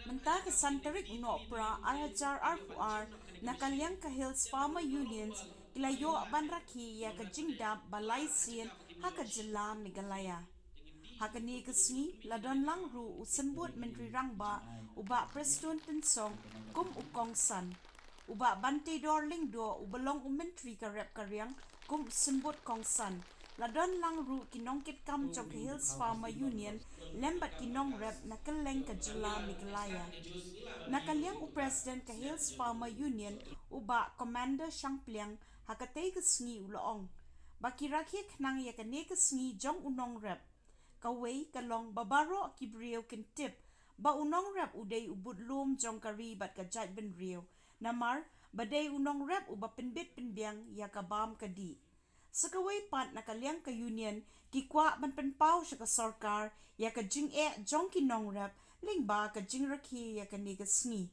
Mentah ke Santarik Unok Pra Arhajar Arpuar Nakalyang ka Hills Farmer Unions Kilayo Ban Rakhi ya ka Jingdap Balai Sien Haka Jila Meghalaya. Hakani kesni ladon langru usembut Menteri Rangba uba Preston Tensong kum ukong san. Uba Bante Dorling do ubalong Menteri ka rep karyang kum sembut kong san. Ladon langru kinongkit kam chok Hills Farmer Union lembat kinong rep nakaleng ka Jila Meghalaya. Nakalyang u President ka Hills Farmer Union uba Commander Shangpliang hakatay kesni ulaong. Bakirakhi knang ya kane kesni jong unong rep. Kaway kalong babaro kibriyo kintip ba unong rap uday ubud lum jong kari bat kajat ben riyo namar baday unong rap uba pinbit pinbiang ya kabam kadi sakaway pat nakalyang ka union kikwa ban penpaw siya ka sarkar ya ka jing jong kinong rap lingba ka jing rakhi ya ka ni kasni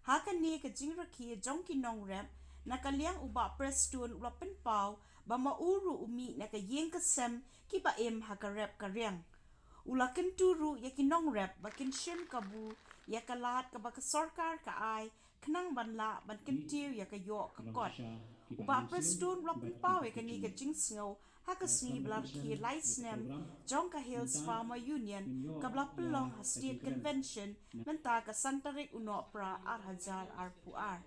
haka ni ka jing rakhi jong kinong rap nakalyang uba prestun ula penpaw ba mauru umi na ka yeng kasem kiba haka rap karyang ulakin turu ya kinong rap bakin shim kabu ya kalat ka baka sarkar ka ay knang banla ban kentiu ya ka yo ka kot uba prestun lapin pawe ka ni ka jingsngaw haka sni blar ki laisnem jong ka Hills Farmer Union kabla pelong ha state convention menta ka Santarik Unok Pra Arhajar Arpuar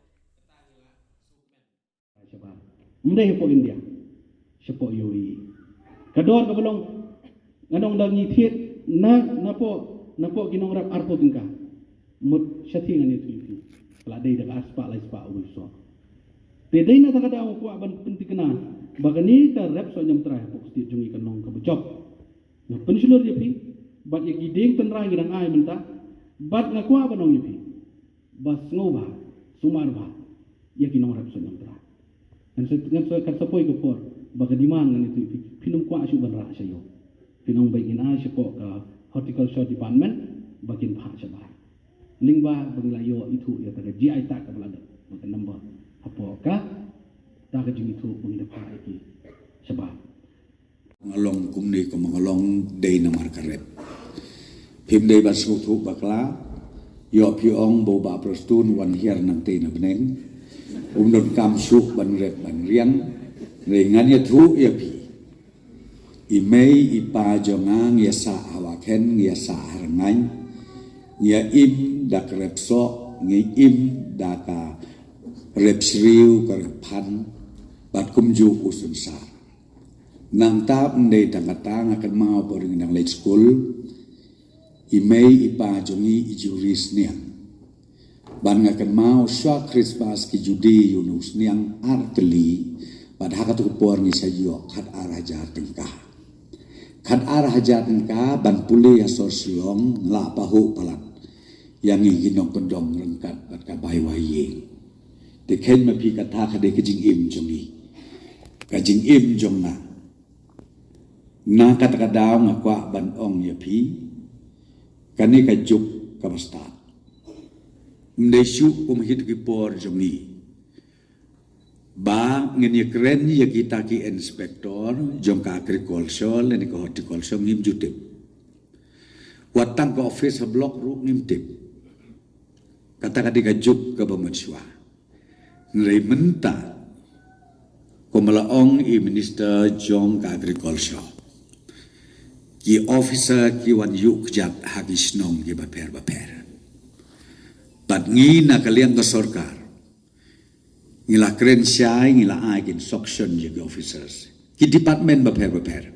Mday po India sipo UAE kador ka belong nganong dangi thiet na po ginong rap arpo tingka mut syati ngani tu ipi la dei daga aspa la ispa uwi so te dei na takada mo po ban pentikna bagani ka rap so nyam trai po sti jungi kanong ka bujok na pensulur ipi bat ya gideng penrang girang ai menta bat ngakwa banong ipi bas ngoba sumar ba ya ginong rap so nyam trai ngan so kan sapoi ko por bagadiman ngani tu ipi pinum kwa asu ban ra sayo pinong bayin a sipo ka horticulture department bakin pha saba lingba banglayo itu ya taga GI tak ka balada bakan number apo ka taga jing itu bangda pha iki saba ngalong kumni ko mangalong day na markaret pim day bas tu bakla yo piong bo ba prostun wan hier nang te na beneng umdon kam suk ban ret ban riang rengan ya tu ya pi imei ipa jongang ya sa awaken ya sa harangai ya im dak repso ngi im daka repsriu karpan bat kumju usun sar nang tap ndei tangatang akan mau boring nang late school imei ipa jongi ijuris niang ban ngakan mau swa Christmas ki judi yunus niang arteli bat hakatu por ni sayo khat araja tengkah kan arah hajatan ka ban puli asor siong la pahu palat yang ginong pendong rengkat bat ka bai waye de ken ma pi kata ka de kajing im jongi kajing im jong na kata ka daw ngakwa ban ong ya pi kani ka juk ka basta mdesu hit ki por jongi ba ngeni keren ya kita ki inspektor jong ka agriculture ni ka horticulture ngim jutip watang ka office block ru ngim tip kata ka juk ka bamatswa nrei menta ko malaong i minister jong ka agriculture ki officer ki wan yuk jat hagis nong ki baper bat ngi na kalian ka sarkar ngila keren syai ngila agin suction juga officers ki department baper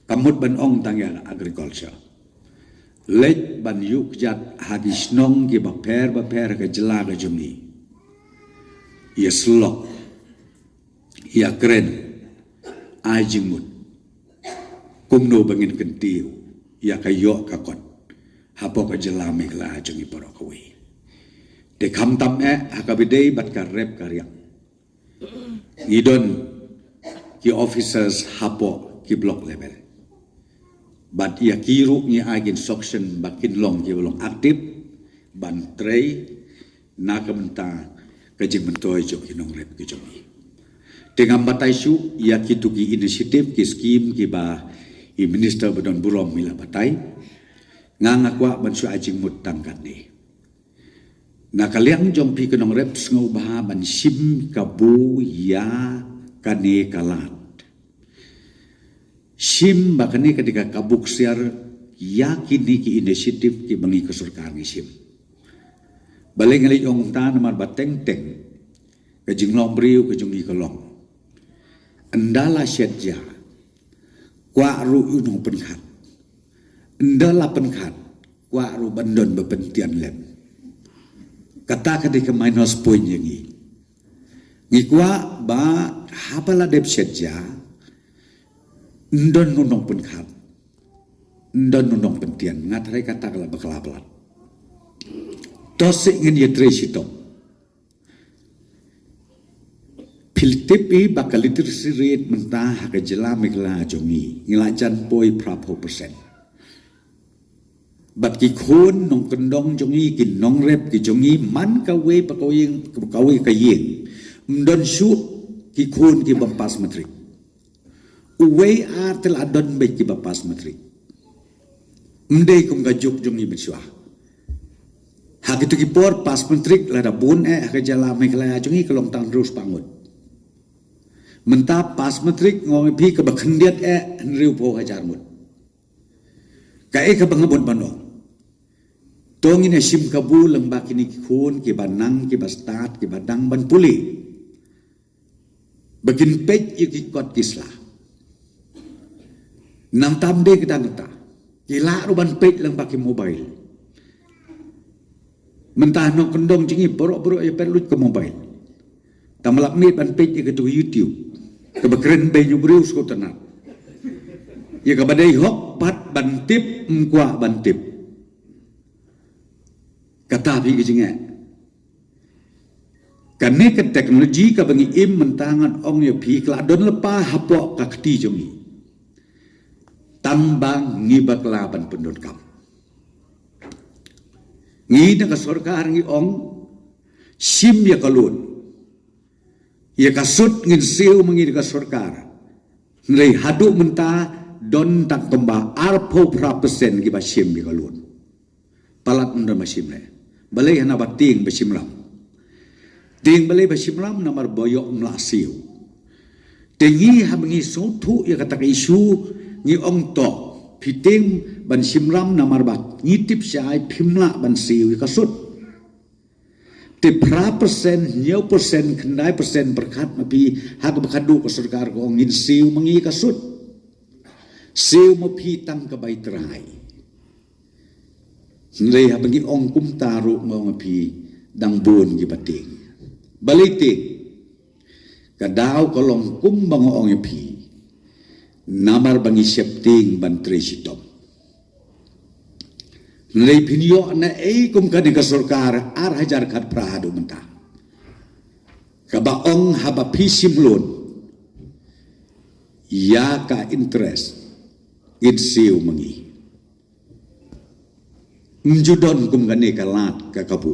kamut ban ong tangya agriculture lek ban yuk jat habis nong ki baper ke jela ke jumi ya slok ya keren ajimut kumno bangin kentiu ya kayo kakot hapo ke jela megla jumi porokawi de kamtam hakabidei bat ka rep karyak idon ki officers hapo ki block level bat ya kiru ni agin suction bakin long ki long aktif ban trei na kamenta kajing mentoy jok kinong rep ki jomi dengan batai su ya kitu ki inisiatif ki skim ki ba i minister badon burom mila batai ngangakwa ban su ajing mut tangkat ni na kaliang jong pi kanong reps ng ubaha ban sim kabu ya kane kalat. Sim ba kane kadika kabuk siar ya kini ki inisiatif ki bangi kasurkar ni sim. Balay ngali ong ta namar bateng teng kajing long briu kajing ikalong. Andala syedja kwa ru unong penkat. Andala penkat kwa ru bandon bepentian lem. Kata ketika minus point yang ini, ngikwa ba hapala dep syedja, ndon nunong penkat, ndon nunong pentian, ngatarai kata kala bakalapalat. Tosik ngin yetre sitong. Piltipi bakal literacy rate mentah haka jelamik la jongi, ngilajan poi prapo persen. Bat ki khun nong kendong jongi ki nong rep ki jongi man kawe kayeng mdon su ki khun ki bampas matrik uwe artel adon be ki bampas matrik mdei kum gajuk jongi bensua hak itu ki por pas matrik lada bun hak jala mekla jongi kelong tang terus pangut mentap pas matrik ngong pi ke bakhendiat nriu po hajar mut kae ka bangabon banong tongin sim kabu lembak ini khun ki banang ki bastat ki badang ban puli bagin pej iki kot kisla nang tamde kedang ta kila ruban pej lembak ki mobile mentah no kendong jingi borok-borok ya perlu ke mobile tamalak ni ban pej ke tu YouTube ke bekeren be nyubreus ko tenat ya ka badai hok pat bantip mkwa bantip kata pi kijinga kane ke teknologi ka bangi im mentangan ong ya pi kla don lepa hapok ka keti jongi tambang ngibak laban pendon kam ngi na ka sarkar ngi ong sim ya kalun ya kasut ngin siu mengi ka sarkar nrei hadu menta don tak tomba arpo % gi ba sim ya kalun palat unda masim le balai hana bating basimlam ting balai basimlam namar boyok mlasiu tengi habengi sotu ya kata isu ngi ong to piting ban simlam namar bat ngitip sai phimla ban siu kasut te pra persen nyau persen kendai persen berkat mapi hak bekadu ke sarkar ko ngin siu mengi kasut siu mapi tang ke bai terai Nrei habangi ong kum taru ngong api dang bun gi bating. Balitik kadau kolong kum bang ong api namar bangi septing ban tresitom. Nrei pinyo na kum kani ka sarkar ar hajar kat prahadu mentah. Kaba ong haba pisim lon ya ka interest in siu mengi. Menjudon kum gane kalat ka kabu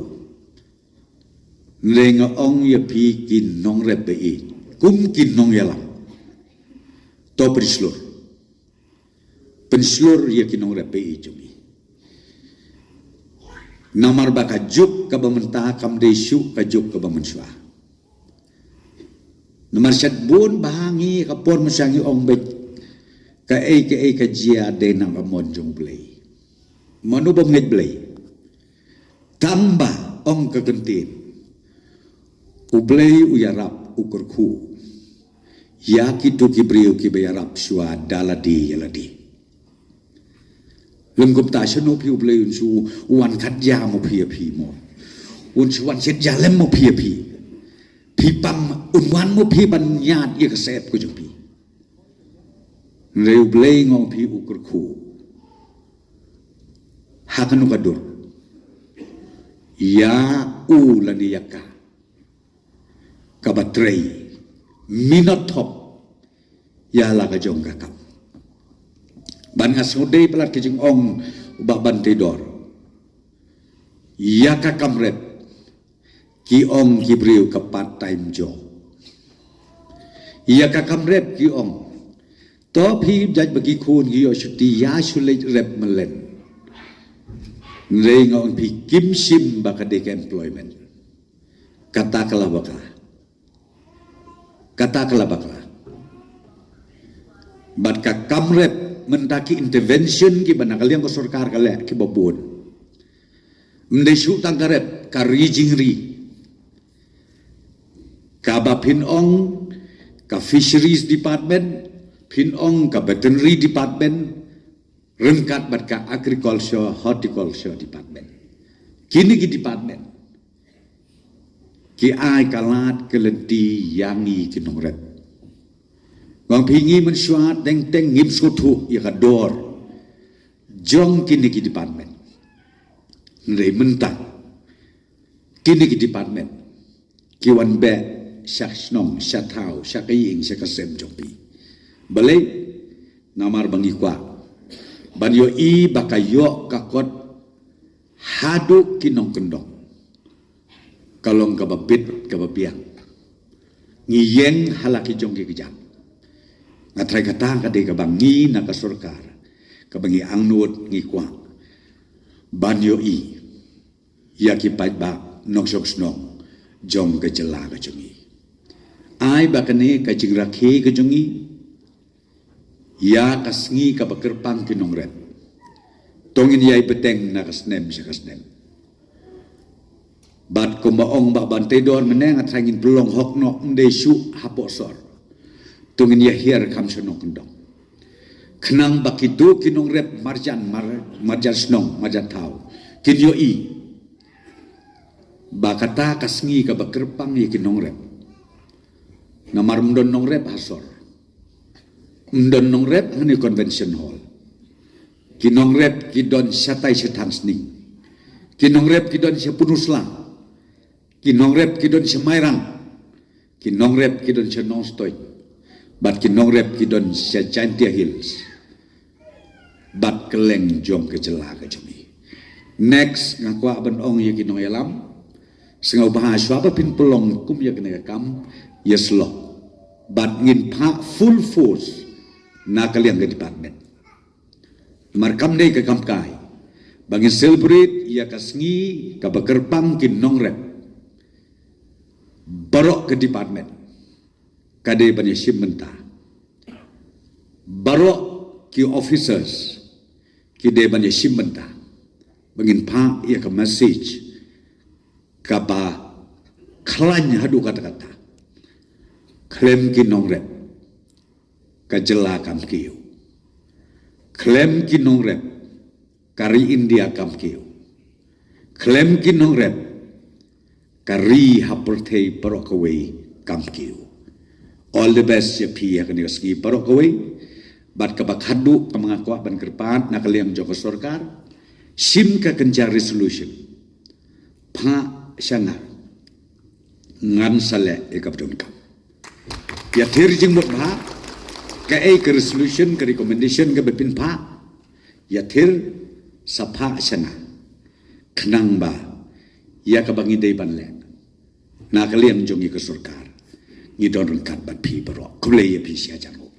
lenga ong ya pi kin nong repi kum kin nong yalam to penslur ya kin nong repi jumi namar baka juk ka bamenta kam desu ka juk ka bamenswa namar syat bun bahangi ka por mesangi ong be ka jia de nang amon jong play manu bangit belai tambah ong kegentin ublay uyarap ukurku ya kitu kibriu kibayarap syua daladi yaladi lengkup ta syanu pi ublay unsu uan katja mo pi mo unsu wan set jalem mo pi pam unwan mo pi ban nyat ye kesep ko jumpi le ublay ngong pi ukurku hakanu kadur ya ulani yaka kabatrei minotop ya la ka jong kakap ban asode pelat kijing ong ubah ban tidor ya ka kamret ki ong kibriu ka part time job ya ka kamret ki ong top hi jaj bagi khun gi yo shuti ya shule rep melen Nrei ngong pi kim sim baka dek employment. katakanlah bakla bat ka kamrep mentaki intervention ki banakaliang ko sarkar kale ki babun mdesu tangkarep ka rijingri ka ba pinong ka fisheries department pinong ka veterinary department rengkat bat ka agriculture horticulture department kini ki department ki ai kalat kelenti yangi kinongrep bang pingi mensuat teng ngim sutu ya kador jong kini ki department ndai mentang kini ki department ki wan be syak snong syak thau syak ing syak kasem jompi balai namar bangi kwa ban yo i bakayo kakot hadu kinong kendong kalong kababit kababiang ngiyeng halaki jong ki kejam ngatrai kata kadai kabangi na kasurkar kabangi angnut ngi kwa banyo i yaki pait ba noksok snong jom ke jela ke jungi ai bakane ka jingrakhe ke jungi ya kasngi ka bakerpang kinongret tongin yai beteng na kasnem sakasnem bat ko maong ba bantedor meneng atrangin belong hokno ndesu haposor tungin ya hier kam senong kendong kenang bakidu kinong rep marjan snong marjan tau kinyo i bakata kasngi ka bakerpang ya kinong rep namar mdon nong rep hasor mdon nong rep ngani convention hall kinong rep kidon satai setan sning kinong rep kidon sepunusla kinong rep kidon semairang kinong rep kidon senongstoy bat kinong rep kidon Giantia Hills bat keleng jom ke jela ke jumi next ngakwa ban ong ye kinong yalam sengau bahasa apa pin pelong kum ya kena kam yeslo bat ngin pa full force na kaliang ke department markam dei ke kamkai bangin celebrate ya kasngi ka bakerpang kinong rep barok ke department kadai banyak simenta barok ki officers ki de banyak simenta bangin pa ia ke message kapa klan hadu kata-kata klaim ki nongrep kajela kam kiu klaim ki nongrep kari India kam kiu klaim ki nongrep kari hapertei parokaway kam kiu all the best ya pi ya kani ski parokaway bat kabak hadu kamangakwa ban kerpat nakaliang joko sarkar sim ka kenja resolution pa syanga ngan sale ekapdon kam ya terjing mot ba ka ke resolution ke recommendation ke bepin pa ya ter sapa syanga kenang ba ya kabangi dei banle nakaliang jongi ke sarkar ngidon rengkat bat pi baro kule ya pi sia jango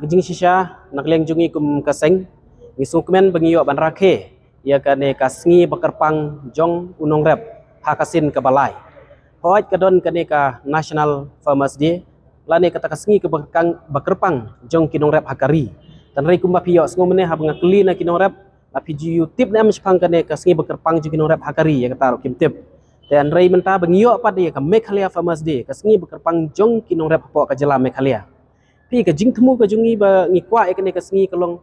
jing sisya nakliang jungi kum kaseng ngisukmen bangiyo ban rakhe ya kane kasngi bakerpang jong unong rep hakasin ke balai hoit kadon kane ka national farmers day lane kata kasngi ke bakerpang jong kinong rep hakari tan rei kumba piyo ngomene ha bangakli na kinong rep api jiu tip na mespang kane kasngi bakerpang jong kinong rep hakari ya kata kim tip dan rei menta bangiyo apa dia ka Meghalaya farmers day kasngi bakerpang jong kinong rep po ka jela Meghalaya pi ka jing temu ka jungi ba ngikwa ekne kasngi kalong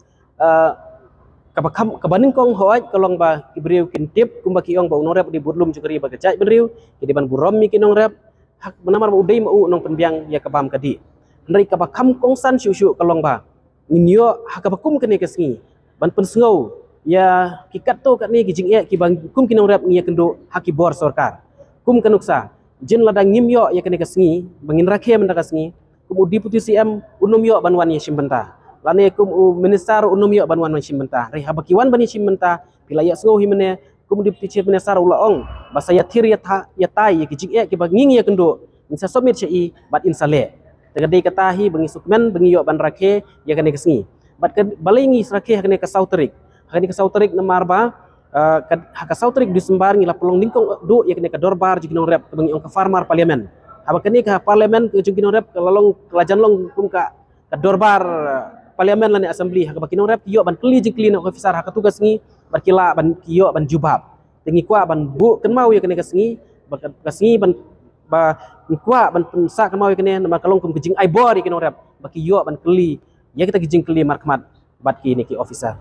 kabaning kong hoaj kalong ba kibriu kintip kumba kiong ba unong rep di burlum jugari ba gajai benriu kidi ban burom mi kinong rep hak menamar udai mau nong penbiang ya kabam kadi ndai kabakam kong san syusyu kalong ba nginyo hakabakum kene kasngi ban pensengau ya kikat to kat ni kijing ya kibang kum kinong rep ngia kendo haki bor sarkar kum kanuksa jin ladang ngimyo ya kene kasngi bangin rakhe menda kasngi kum deputy CM unum yo banwan ya simbenta lane kum minister unum yo banwan ya simbenta rei habakiwan bani simbenta pila ya sengau himene kum deputy chief minister ulaong basa ya thir ya tai ya kijing ya kibang ngi ya kendo minsa somit cai bat insale tegade katahi bangi sukmen bangi yo ban rakhe ya kene kasngi bat balingi rakhe kene ka sauterik hari ke sauterik namar ba haka sautrik Desember ngila pelong lingkong du ya kene ka dorbar jikinong rep kebangi ong ka farmar parliament haba kene ka parliament ke jikinong rep kelalong kelajan long kum ka dorbar parliament lani assembly haka bakinong rep yo ban kli jikli na officer haka tugas ngi barkila ban kiyo ban jubab tengi kwa ban bu kenmau ya kene ka sengi kasngi ban ba ngkwa ban pensa kenmau ya kene nama kalong kum kijing aibor ya kinong rep baki yo ban kli ya kita kijing kli markmat bat ki ni ki officer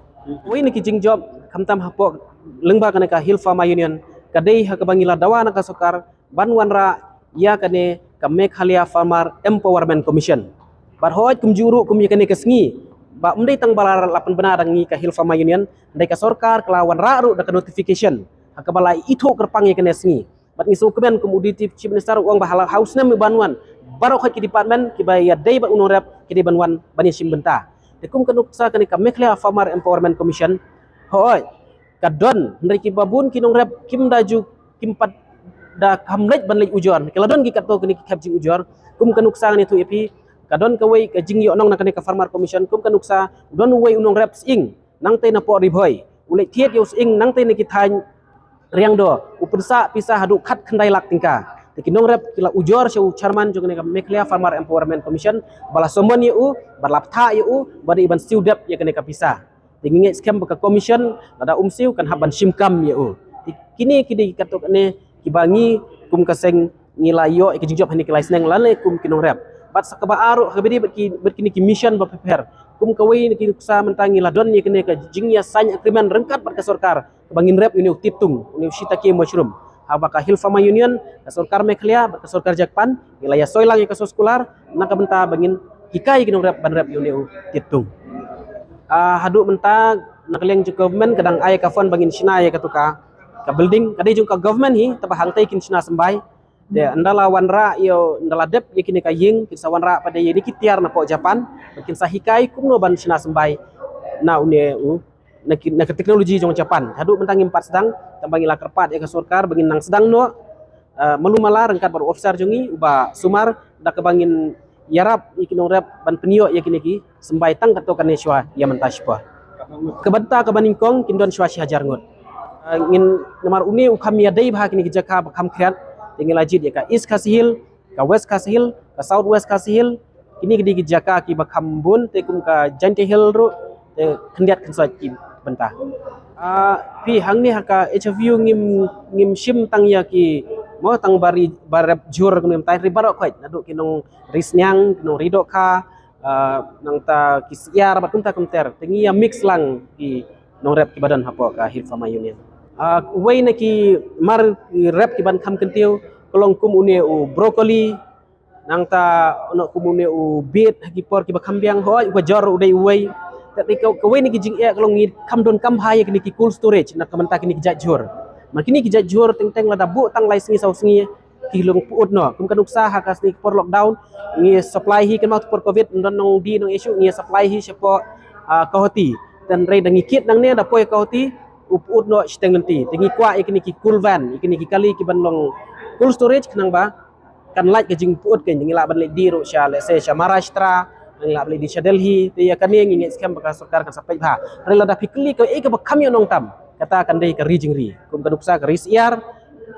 wi ni kijing job kamtam hapok lengba kane ka Hill Farmer Union kadai haka bangila dawa na kasokar banwanra ya kane ka Meghalaya Farmer Empowerment Commission bar hoj kum juru kum ya kane kasngi ba umdai tang balar lapan benar ngi ka Hill Farmer Union ndai ka sorkar kelawan raru da notification haka balai itu kerpang ya kane sngi bat ngisu kemen komoditi chief minister uang bahala house nem banwan barok hoj ki department ki ba ya dai ba unorep ki di banwan bani sim benta dekum kanuksa kane ka Meghalaya Farmer Empowerment Commission hoj kadon ndai ki babun kinong rep kim daju kimpat da kamlej banlej ujor keladon gi katto kini kapjing ujor kum kanuksa ni tu epi kadon kawai ka jing yo nong nakane ka Farmer Commission kum kanuksa don wei unong rep sing nang te na po ribhoi ulai thiet yo sing nang te ni ki thain riang do upensa pisah hadu khat khandai lak tingka kinong rep kila ujor show chairman jogane ka Meghalaya Farmer Empowerment Commission bala somon yu barlaptha yu bari ban siudap ya kene ka pisah tinginge scam baka commission ada umsiu kan haban simkam yu kini kidi katok ne kibangi kum kaseng ngilayo ke job hani kelai seneng lale kum kinong rep bat sakaba aru habedi berkini ki mission ba prepare kum kawai ni sa mentangi ladon ni kene ka jingya sign agreement rengkat bar ka sorkar bangin rep uni titung uni sitaki mushroom habaka Hill Farmer Union ka sorkar Meghalaya bar ka sorkar Jakpan nilaya soilang ka soskular naka benta bangin hikai kinong rep ban rep uni titung hadu benta nakaliang ju government kadang ay ka fon bangin sina ya katuka ka building kadai jung ka government hi tabahang tai kin sina sembai de andala wanra yo andala dep yakini ka ying kin sawanra pada ye dikitiar na po Japan kin sahikai kumno ban sina sembai na une na teknologi jong Japan hadu mentang empat sedang tambangi la kerpat ya ka sorkar bangin nang sedang no melumala rengkat baru officer jongi uba sumar da kebangin yarap ikinong rep ban penio yakini ki sembai tang kato kaneswa ya mentashpa kebanta kebaningkong kindon shwa si hajar ngot ngin nomor uni ukam ya dai bah kini jaka bakam khiat tinggal lajit ya ka East Kasihil ka West Kasihil ka South West Kasihil kini di jaka ki bakam bun tekum ka Jante Hill ru kendiat kensoi ki bentah pi hang ni haka interview ngim sim tang ya ki mo tang bari barep jur kunim tai ribarok khoi nadu kinong risnyang kinong ridok ka nang ta kisiar batun ta kumter tengi ya mix lang ki nong rep ki badan hapo ka Hill Farmer Union wei na ki mar rep ki ban kham kentiu kolong kum une u broccoli nang ta ono kum une u beet ki por ki bakham biang hoi ko jor udai wei tapi kau wei ni ki jing e kolong ngid kam don kam hai ki ki cold storage nak kamenta ki ki jajur makini ki jajur teng la dabu tang lai singi sau singi ki long puut no kum kan uksa hakas ni por lockdown ngi supply hi kan por covid ndon nong di nong issue ngi supply hi sepo kahoti dan rei dangi kit nang ne da poi kahoti uput no steng lenti tingi kwa ikini ki cool van ikini ki kali ki ban long cold storage kanang ba kan light ke jing puut ke ngi la ban le di ro sha le se sha Maharashtra ngi la beli di Delhi te ya kan ngi scam baka sarkar kan sampai ba rela da pikli ke e ke bakam yo nong tam kata kan dei ke rijing ri kum kan uksa ke risiar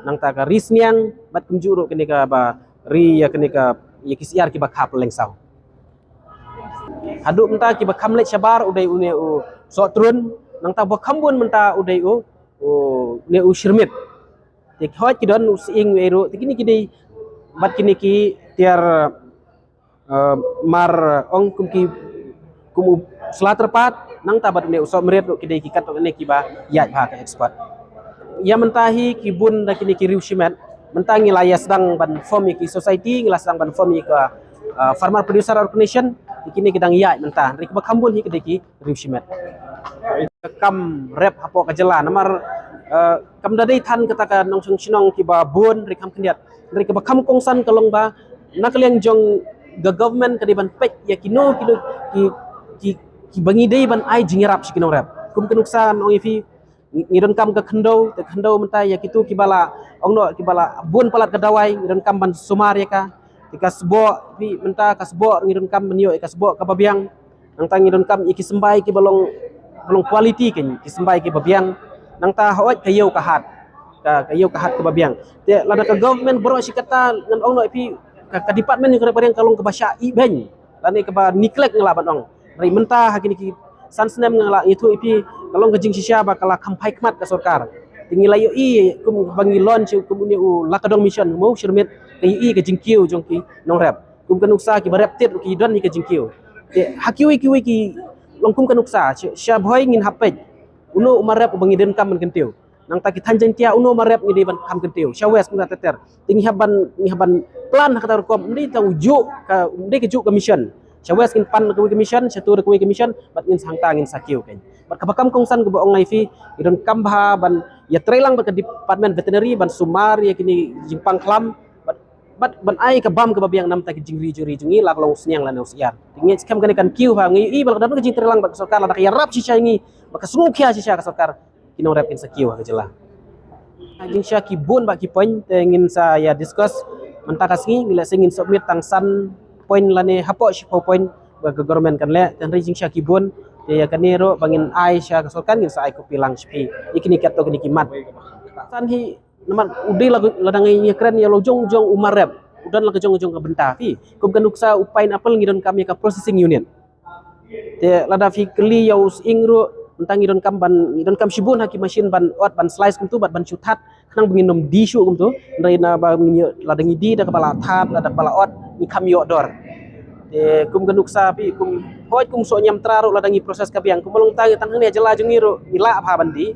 nang ta ke risnyang bat kum juro kene ka ba ri ya kene ka ya kisiar ki bakap lengsau hadu menta ki bakam le shabar udai une u so trun nang ta bakam bun menta udai u ne u shirmit te khoj ki don using ero tikini ki dei bat kini ki tiar mar ong kum ki kum selaterpat nang tabat ne usop meret ki dei ki kat ne ki ba ya ha ka expert ya mentahi ki bun da kini ki riu shimet mentangi laya sedang ban form ki society ngila sedang ban form ki farmer producer organization kini kedang ya mentah rik bakambun hi ki riu shimet kam rep hapo ka jela namar kam dadai than kata nong sinong ki ba bun rik ham kendiat rik bakam kongsan kalong ba nakaliang jong the government kadiban pek ya kino ki bangi dei ban ai jingerap si kinong rep kum kenuksan ong ifi ngiron kam ke kendo te kendo mentai ya kitu kibala ongno kibala bun palat kedawai ngiron kam ban sumar ya ka tika sebo pi menta ka sebo ngiron kam menio ka sebo ka babiang nang tang ngiron kam iki sembai ki balong quality ken ki sembai ki babiang nang ta hoit kayo kahat ke babiang te lada ke government bro si kata ngan ong no pi ka department ni kadang kalong ke basya i ben lani ke ba neglect ngelaban ong dari mentah hakini ki sansnem ngala itu ipi kalong ke jing sisya ba kala kampai kmat ke sarkar tinggi layo i kum bangi launch kum ni u lakadong mission mau sirmit kayu i ke jingkiu jongki nong rap kum kanuksa ki barep tit ki don ni ke jingkiu te hakiwi ki longkum kanuksa sya boy ngin hapej uno umarep bangi den kam kentiu nang taki tanjang tia uno marep ngidi ban kam kentiu syawes kuna teter tinggi haban plan kata kom ndi ta ujuk ka ndi ke juk commission syawes kin pan ke commission satu ke commission bat ngin sangta ngin sakiu kan bat kabakam kongsan ke boong ngai idon kambha ban ya trelang ke department veterinary ban sumar ya kini jingpang klam bat ban ai ke bam ke babiang nam taki jingri juri jungi lak long sniang lan usiar tinggi skam kan kiu ha ngi i bal kadam ke jing trelang bat sarkar la ya rap sisa ngi baka sungkia sisa ka sarkar kinong rap in sakiu ha jela ajing sya kibun ba ki point ingin saya discuss mentak asngi ngila singin submit tangsan point lane hapo shi point ba government kan le tan rijing sya kibun ya kanero bangin ai sya kasolkan ngin sa ai ko pilang spi ikini kat to kini kimat san hi naman udai ladang ngi keren ya lojong jong umar rap udan la jong jong ka benta fi kum kanuksa upain apel ngidon kami ka processing unit te lada fi kli yaus ingro tentang idon kam shibun haki machine ban ot ban slice kumtu ban chutat kanang benginom dishu kumtu ndai na ba ladangi di da kepala tap da kepala ot ni kam yo dor kum genuk sapi kum hoj kum so nyam traro ladangi proses kabiang kum melong tangi tanang ni jela jungiro ila apa bandi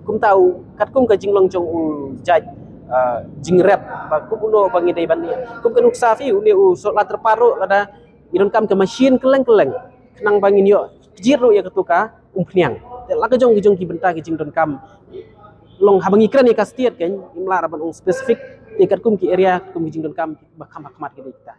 kum tahu kat kum ka jinglong jong u jaj jing rap ba kum uno bangi dai ban kum genuk sapi uni u so la terparu lada idon kam ke machine keleng kanang bangin yo jiru ya ketuka umpniang laka jong ki benta ki jing don kam long habangi kran ya kastiat kan imla raban spesifik ikat kum ki area kum ki jing don kam bakam hamat kita